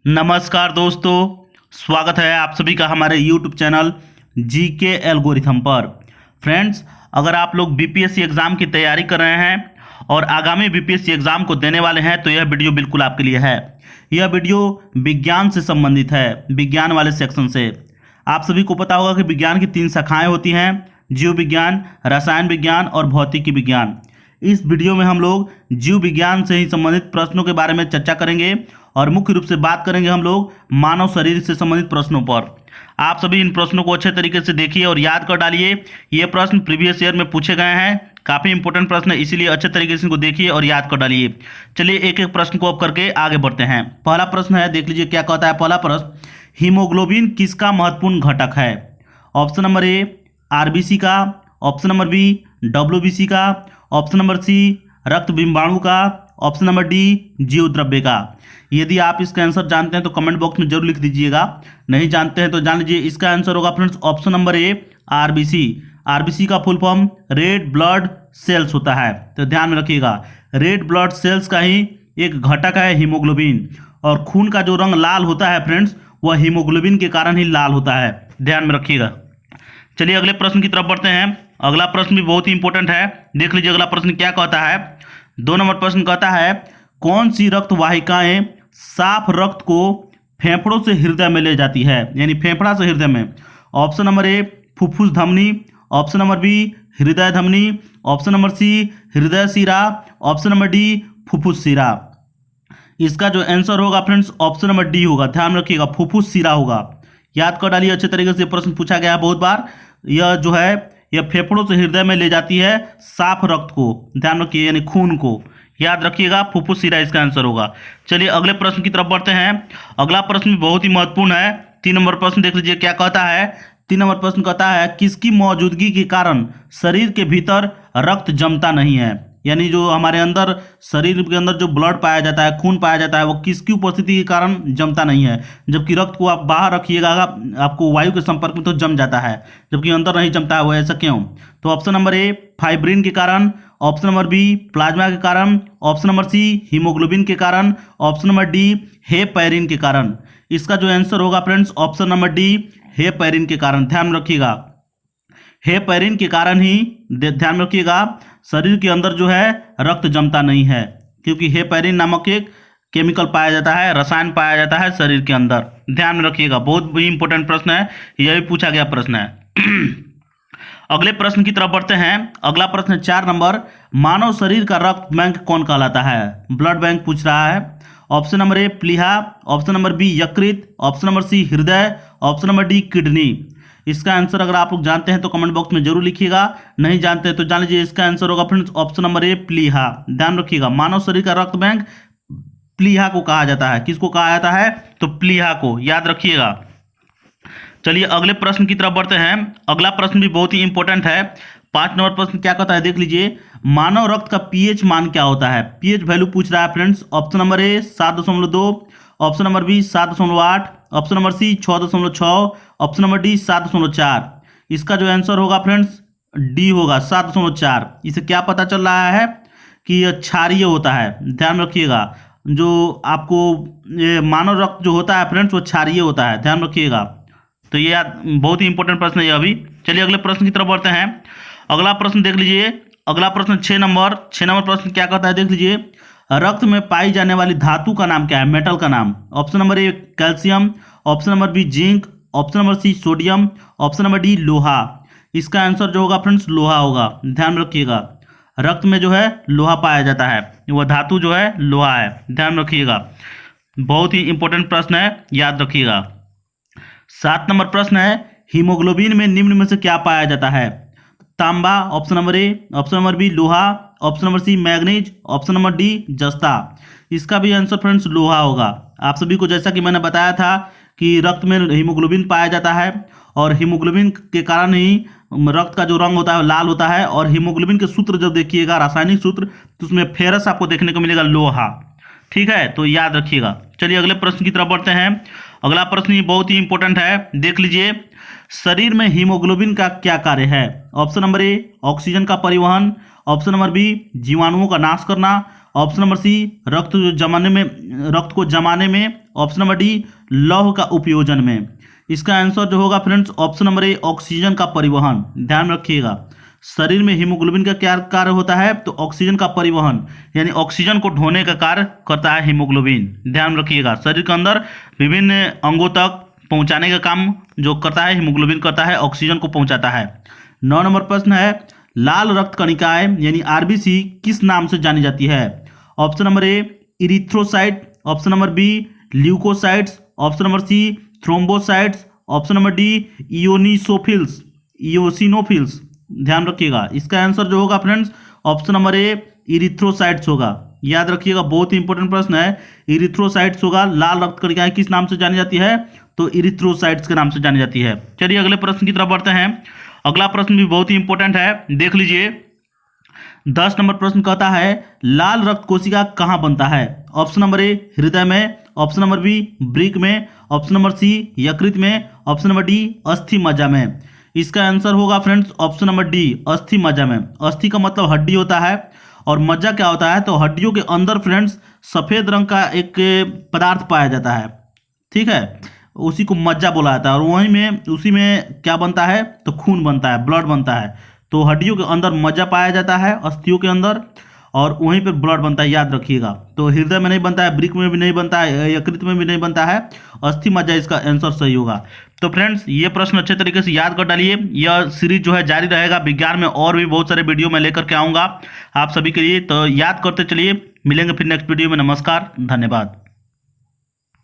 नमस्कार दोस्तों, स्वागत है आप सभी का हमारे YouTube चैनल जीके एल्गोरिथम पर। फ्रेंड्स, अगर आप लोग बीपीएससी एग्ज़ाम की तैयारी कर रहे हैं और आगामी बीपीएससी एग्ज़ाम को देने वाले हैं तो यह वीडियो बिल्कुल आपके लिए है। यह वीडियो विज्ञान से संबंधित है, विज्ञान वाले सेक्शन से। आप सभी को पता होगा कि विज्ञान की 3 शाखाएँ होती हैं, जीव विज्ञान, रसायन विज्ञान और भौतिकी विज्ञान। इस वीडियो में हम लोग जीव विज्ञान से ही संबंधित प्रश्नों के बारे में चर्चा करेंगे और मुख्य रूप से बात करेंगे हम लोग मानव शरीर से संबंधित प्रश्नों पर। आप सभी इन प्रश्नों को अच्छे तरीके से देखिए और याद कर डालिए। ये प्रश्न प्रीवियस ईयर में पूछे गए हैं, काफ़ी इंपॉर्टेंट प्रश्न है, इसीलिए अच्छे तरीके से इनको देखिए और याद कर डालिए। चलिए एक एक प्रश्न को अब करके आगे बढ़ते हैं। पहला प्रश्न है, देख लीजिए क्या कहता है पहला प्रश्न। हीमोग्लोबिन किसका महत्वपूर्ण घटक है? ऑप्शन नंबर ए आरबीसी का, ऑप्शन नंबर बी डब्ल्यूबीसी का, ऑप्शन नंबर सी रक्त बिंबाणु का, ऑप्शन नंबर डी जीव द्रव्य का। यदि आप इसका आंसर जानते हैं तो कमेंट बॉक्स में जरूर लिख दीजिएगा, नहीं जानते हैं तो जान लीजिए इसका आंसर होगा friends option number A RBC. RBC का full form red blood cells होता है, तो ध्यान में रखिएगा। रेड ब्लड सेल्स का ही एक घटक है हीमोग्लोबिन, और खून का जो रंग लाल होता है फ्रेंड्स वह हीमोग्लोबिन के कारण ही लाल होता है, ध्यान में रखिएगा। चलिए अगले प्रश्न की तरफ बढ़ते हैं। अगला प्रश्न भी बहुत ही इंपॉर्टेंट है, देख लीजिए अगला प्रश्न क्या कहता है। 2 नंबर प्रश्न कहता है, कौन सी रक्त वाहिकाएं साफ रक्त को फेफड़ों से हृदय में ले जाती है, यानी फेफड़ा से हृदय में? ऑप्शन नंबर ए फुफ्फुस धमनी, ऑप्शन नंबर बी हृदय धमनी, ऑप्शन नंबर सी हृदय शिरा, ऑप्शन नंबर डी फुफ्फुस शिरा। इसका जो आंसर होगा फ्रेंड्स ऑप्शन नंबर डी होगा, ध्यान रखिएगा, फुफ्फुस शिरा होगा। याद कर डालिए, अच्छे तरीके से प्रश्न पूछा गया है बहुत बार। यह जो है यह फेफड़ों से हृदय में ले जाती है साफ रक्त को, ध्यान रखिए, यानी खून को। याद रखिएगा, फुफ्फुस शिरा इसका आंसर होगा। चलिए अगले प्रश्न की तरफ बढ़ते हैं। अगला प्रश्न भी बहुत ही महत्वपूर्ण है। 3 नंबर प्रश्न देख लीजिए क्या कहता है। 3 नंबर प्रश्न कहता है, किसकी मौजूदगी के कारण शरीर के भीतर रक्त जमता नहीं है? यानी जो हमारे अंदर शरीर के अंदर जो ब्लड पाया जाता है, खून पाया जाता है, वो किसकी उपस्थिति के कारण जमता नहीं है? जबकि रक्त को आप बाहर रखिएगा आपको वायु के संपर्क में तो जम जाता है, जबकि अंदर नहीं जमता है, वो ऐसा क्यों? तो ऑप्शन नंबर ए फाइब्रिन के कारण, ऑप्शन नंबर बी प्लाज्मा के कारण, ऑप्शन नंबर सी हीमोग्लोबिन के कारण, ऑप्शन नंबर डी हेपैरिन के कारण। इसका जो आंसर होगा friends option number D heparin के कारण, ध्यान रखिएगा। हेपैरिन के कारण ही ध्यान रखिएगा शरीर के अंदर जो है रक्त जमता नहीं है, क्योंकि हेपैरिन नामक एक केमिकल पाया जाता है, रसायन पाया जाता है शरीर के अंदर, ध्यान में रखिएगा। बहुत ही इंपॉर्टेंट प्रश्न है, यह भी पूछा गया प्रश्न है। अगले प्रश्न की तरफ बढ़ते हैं। अगला प्रश्न 4 नंबर, मानव शरीर का रक्त बैंक कौन कहलाता है? ब्लड बैंक पूछ रहा है। ऑप्शन नंबर ए प्लीहा, ऑप्शन नंबर बी यकृत, ऑप्शन नंबर सी हृदय, ऑप्शन नंबर डी किडनी। इसका आंसर अगर आप लोग जानते हैं तो कमेंट बॉक्स में जरूर लिखिएगा, नहीं जानते हैं तो जान लीजिए इसका आंसर होगा फ्रेंड्स ऑप्शन नंबर ए प्लीहा। ध्यान रखिएगा, मानव शरीर का रक्त बैंक प्लीहा को कहा जाता है। किसको कहा जाता है? तो प्लीहा को, याद रखिएगा। चलिए अगले प्रश्न की तरफ बढ़ते हैं। अगला प्रश्न भी बहुत ही इंपॉर्टेंट है। 5 नंबर प्रश्न क्या कहता है, देख लीजिए। मानव रक्त का पीएच मान क्या होता है? पीएच वैल्यू पूछ रहा है friends. Option number A 7.2, option number B 7.8, option number C 6.6, option number D 7.4। इसका जो आंसर होगा फ्रेंड्स डी होगा 7.4। इसे क्या पता चल रहा है कि यह क्षारीय होता है, ध्यान रखिएगा। जो आपको ये मानव रक्त जो होता है फ्रेंड्स वो क्षारीय होता है, ध्यान रखिएगा। तो ये बहुत ही इंपॉर्टेंट प्रश्न है ये अभी। चलिए अगले प्रश्न की तरफ बढ़ते हैं। अगला प्रश्न देख लीजिए। अगला प्रश्न 6 नंबर प्रश्न क्या कहता है, देख लीजिए। रक्त में पाई जाने वाली धातु का नाम क्या है, मेटल का नाम? Option number A calcium, option number B zinc, option number C sodium, option number D लोहा। इसका आंसर जो होगा फ्रेंड्स लोहा होगा, ध्यान रखिएगा। रक्त में जो है लोहा पाया जाता है, वह धातु जो है लोहा है, ध्यान रखिएगा। बहुत ही इंपॉर्टेंट प्रश्न है, याद रखिएगा। 7 नंबर प्रश्न है, हीमोग्लोबिन में निम्न में से क्या पाया जाता है? तांबा option number A, option number B लोहा, option number C manganese, option number D जस्ता। इसका भी आंसर फ्रेंड्स लोहा होगा। आप सभी को जैसा कि मैंने बताया था कि रक्त में हीमोग्लोबिन पाया जाता है और हीमोग्लोबिन के कारण ही रक्त का जो रंग होता है लाल होता है। और हीमोग्लोबिन के सूत्र जब देखिएगा, रासायनिक सूत्र, तो उसमें फेरस आपको देखने को मिलेगा लोहा, ठीक है, तो याद रखिएगा। चलिए अगले प्रश्न की तरफ बढ़ते हैं। अगला प्रश्न ये बहुत ही इंपॉर्टेंट है, देख लीजिए। शरीर में हीमोग्लोबिन का क्या कार्य है? ऑप्शन नंबर ए ऑक्सीजन का परिवहन, ऑप्शन नंबर बी जीवाणुओं का नाश करना, ऑप्शन नंबर सी रक्त को जमाने में। ऑप्शन नंबर डी लौह का उपयोजन में। इसका आंसर जो होगा friends option number A oxygen का परिवहन। ध्यान रखिएगा, शरीर में हीमोग्लोबिन का क्या कार्य होता है, तो ऑक्सीजन का परिवहन यानी ऑक्सीजन को ढोने का कार्य करता है हीमोग्लोबिन। ध्यान रखिएगा, शरीर के अंदर विभिन्न अंगों तक पहुंचाने का काम जो करता है हीमोग्लोबिन करता है, ऑक्सीजन को पहुंचाता है। 9 नंबर प्रश्न है, लाल रक्त कणिकाएं यानी आरबीसी किस नाम से जानी जाती है। Option number A erythrocyte, option number B leucocytes, option number C thrombocytes, option number D eosinophils. ध्यान रखिएगा, इसका आंसर जो होगा friends option number A erythrocytes होगा। याद रखिएगा, बहुत ही इंपॉर्टेंट प्रश्न है, इरिथ्रोसाइट्स होगा। लाल रक्त कणिकाएं किस नाम से जानी जाती है, तो इरिथ्रोसाइट्स के नाम से जानी जाती है। चलिए अगले प्रश्न की तरफ बढ़ते हैं। अगला प्रश्न भी बहुत ही इंपॉर्टेंट है, देख लीजिए। 10 नंबर प्रश्न कहता है लाल रक्त कोशिका कहाँ बनता है। ऑप्शन नंबर ए हृदय में, ऑप्शन नंबर बी वृक्क में, ऑप्शन नंबर सी यकृत में, ऑप्शन नंबर डी अस्थि मज्जा में। इसका आंसर होगा फ्रेंड्स ऑप्शन नंबर डी अस्थि मज्जा में। अस्थि का मतलब हड्डी होता है और मज्जा क्या होता है, तो हड्डियों के अंदर फ्रेंड्स सफेद रंग का एक पदार्थ पाया जाता है, ठीक है, उसी को मज्जा बोला जाता है। और वहीं में उसी में क्या बनता है, तो खून बनता है, ब्लड बनता है। तो हड्डियों के अंदर मज्जा पाया जाता है, अस्थियों के अंदर, और वहीं पर ब्लड बनता है। याद रखिएगा, तो हृदय में नहीं बनता है, वृक्क में भी नहीं बनता है, यकृत में भी नहीं बनता है, अस्थि मज्जा इसका आंसर सही होगा। तो फ्रेंड्स ये प्रश्न अच्छे तरीके से याद कर डालिए। यह सीरीज जो है जारी रहेगा, विज्ञान में और भी बहुत सारे वीडियो मैं लेकर के आऊँगा आप सभी के लिए, तो याद करते चलिए। मिलेंगे फिर नेक्स्ट वीडियो में। नमस्कार, धन्यवाद।